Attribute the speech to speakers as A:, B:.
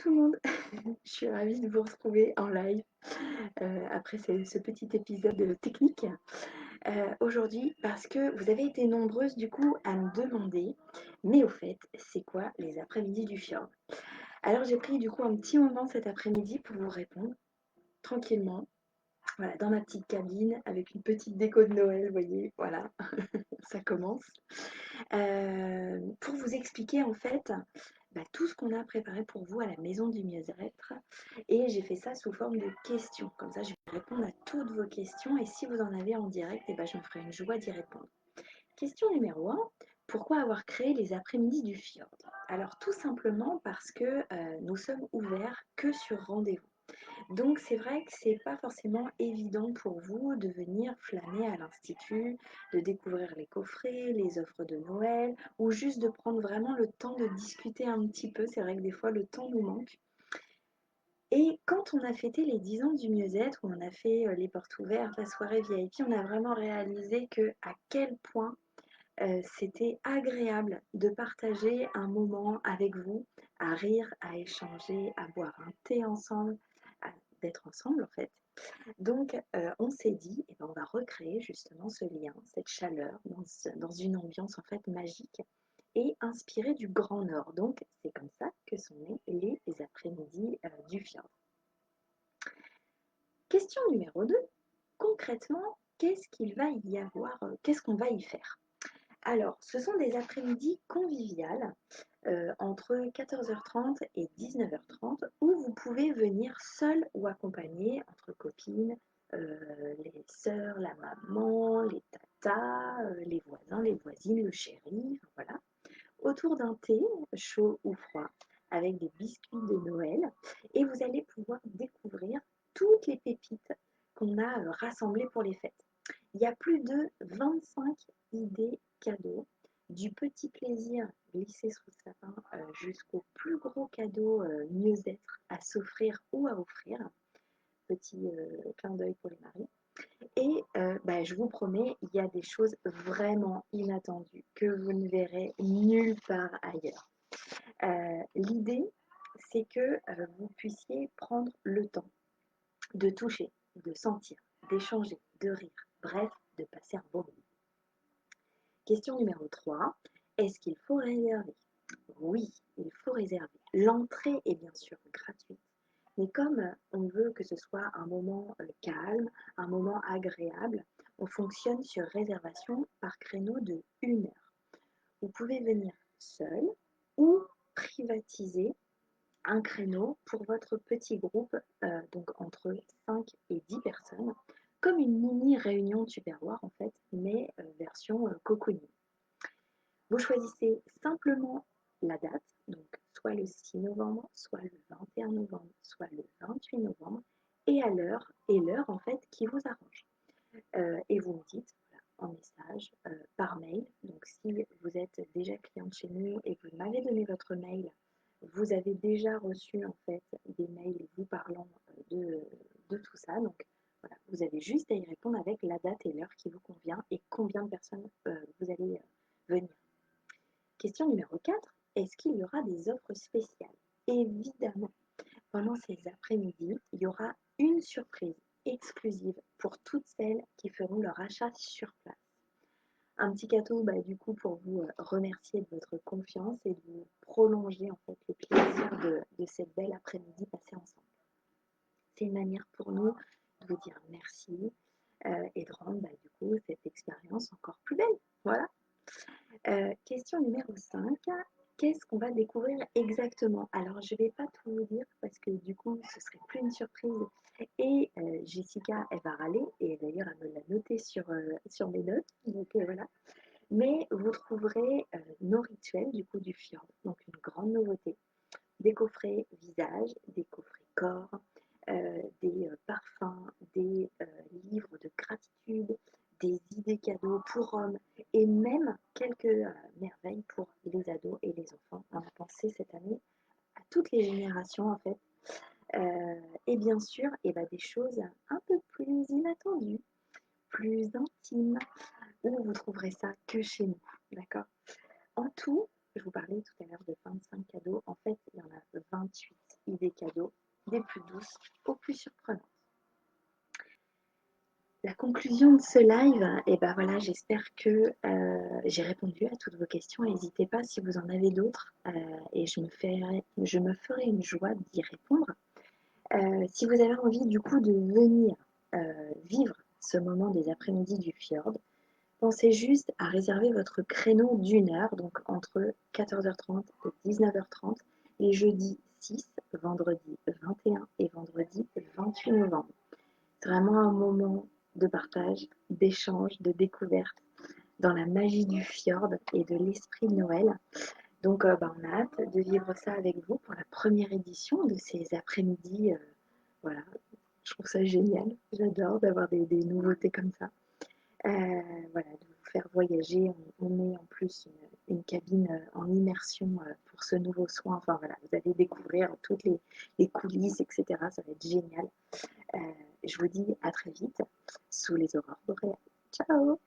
A: tout le monde, je suis ravie de vous retrouver en live après ce petit épisode technique aujourd'hui parce que vous avez été nombreuses du coup à me demander, mais au fait, c'est quoi les après-midi du fjord? Alors j'ai pris du coup un petit moment cet après-midi pour vous répondre tranquillement, voilà, dans ma petite cabine avec une petite déco de Noël, vous voyez, voilà, ça commence. Pour vous expliquer en fait tout ce qu'on a préparé pour vous à la maison du mieux-être. Et j'ai fait ça sous forme de questions. Comme ça, je vais répondre à toutes vos questions. Et si vous en avez en direct, je me ferai une joie d'y répondre. Question numéro un. Pourquoi avoir créé les après-midi du fjord? Alors tout simplement parce que nous sommes ouverts que sur rendez-vous. Donc c'est vrai que c'est pas forcément évident pour vous de venir flâner à l'Institut, de découvrir les coffrets, les offres de Noël, ou juste de prendre vraiment le temps de discuter un petit peu. C'est vrai que des fois le temps nous manque. Et quand on a fêté les 10 ans du mieux-être, où on a fait les portes ouvertes, la soirée VIP, on a vraiment réalisé que à quel point c'était agréable de partager un moment avec vous, à rire, à échanger, à boire un thé ensemble, d'être ensemble en fait. Donc, on s'est dit, on va recréer justement ce lien, cette chaleur dans une ambiance en fait magique et inspirée du Grand Nord. Donc, c'est comme ça que sont nés les après-midi du fjord. Question numéro 2. Concrètement, qu'est-ce qu'il va y avoir, qu'est-ce qu'on va y faire? Alors, ce sont des après-midi conviviales entre 14h30 et 19h30 où vous pouvez venir seul ou accompagné entre copines, les sœurs, la maman, les tatas, les voisins, les voisines, le chéri, enfin, voilà, autour d'un thé chaud ou froid avec des biscuits de Noël et vous allez pouvoir découvrir toutes les pépites qu'on a rassemblées pour les fêtes. Il y a plus de 25 idées cadeaux, du petit plaisir glissé sous le sapin jusqu'au plus gros cadeau mieux-être à s'offrir ou à offrir. Petit clin d'œil pour les maris. Et je vous promets, il y a des choses vraiment inattendues que vous ne verrez nulle part ailleurs. L'idée, c'est que vous puissiez prendre le temps de toucher, de sentir, d'échanger, de rire, bref, de passer un bon moment. Question numéro 3. Est-ce qu'il faut réserver? Oui, il faut réserver. L'entrée est bien sûr gratuite, mais comme on veut que ce soit un moment calme, un moment agréable, on fonctionne sur réservation par créneau de 1 heure. Vous pouvez venir seul ou privatiser un créneau pour votre petit groupe, donc entre 5 et 10 personnes, comme une mini réunion de Tupperware en fait, mais version cocooning. Vous choisissez simplement la date, donc soit le 6 novembre, soit le 21 novembre, soit le 28 novembre, et à l'heure, en fait qui vous arrange. Et vous me dites voilà, en message, par mail. Donc si vous êtes déjà cliente chez nous et que vous m'avez donné votre mail, vous avez déjà reçu en fait des mails vous parlant de tout ça. Donc voilà, vous avez juste à y répondre avec la date et l'heure qui vous convient et combien de personnes vous allez venir. Question numéro 4. Est-ce qu'il y aura des offres spéciales? Évidemment. Pendant ces après-midi, il y aura une surprise exclusive pour toutes celles qui feront leur achat sur place. Un petit cadeau du coup pour vous remercier de votre confiance et de vous prolonger en fait le plaisir de cette belle après-midi passée ensemble. C'est une manière pour nous de vous dire merci et de rendre du coup cette expérience encore plus belle. Voilà. Question numéro 5. Qu'est-ce qu'on va découvrir exactement? Alors, je ne vais pas tout vous dire parce que du coup, ce serait plus une surprise. Et Jessica, elle va râler et d'ailleurs, elle me l'a noté sur mes notes. Donc voilà. Mais vous trouverez nos rituels du coup du fjord. Donc une grande nouveauté. Des coffrets visage, des coffrets corps, des parfums, des livres de gratitude, des idées cadeaux pour hommes et même quelques merveilles pour les ados et les enfants. On a pensé cette année à toutes les générations en fait. Et bien sûr, des choses un peu plus inattendues, plus intimes, où vous trouverez ça que chez nous. D'accord? En tout, je vous parlais tout à l'heure de 25 cadeaux. En fait, il y en a 28. idées cadeaux, des plus douces aux plus surprenantes. La conclusion de ce live, et ben voilà, j'espère que j'ai répondu à toutes vos questions. N'hésitez pas si vous en avez d'autres et je me ferai une joie d'y répondre. Si vous avez envie du coup de venir vivre ce moment des après-midi du fjord, pensez juste à réserver votre créneau d'1 heure, donc entre 14h30 et 19h30, les jeudis 6, vendredi 21 et vendredi 28 novembre. C'est vraiment un moment de partage, d'échange, de découverte dans la magie du fjord et de l'esprit de Noël. Donc on a hâte de vivre ça avec vous pour la première édition de ces après-midi. Voilà, je trouve ça génial. J'adore d'avoir des nouveautés comme ça. Voilà, de vous faire voyager. On met en plus une cabine en immersion pour ce nouveau soin. Enfin voilà, vous allez découvrir toutes les coulisses, etc. Ça va être génial. Je vous dis à très vite sous les aurores boréales. Ciao!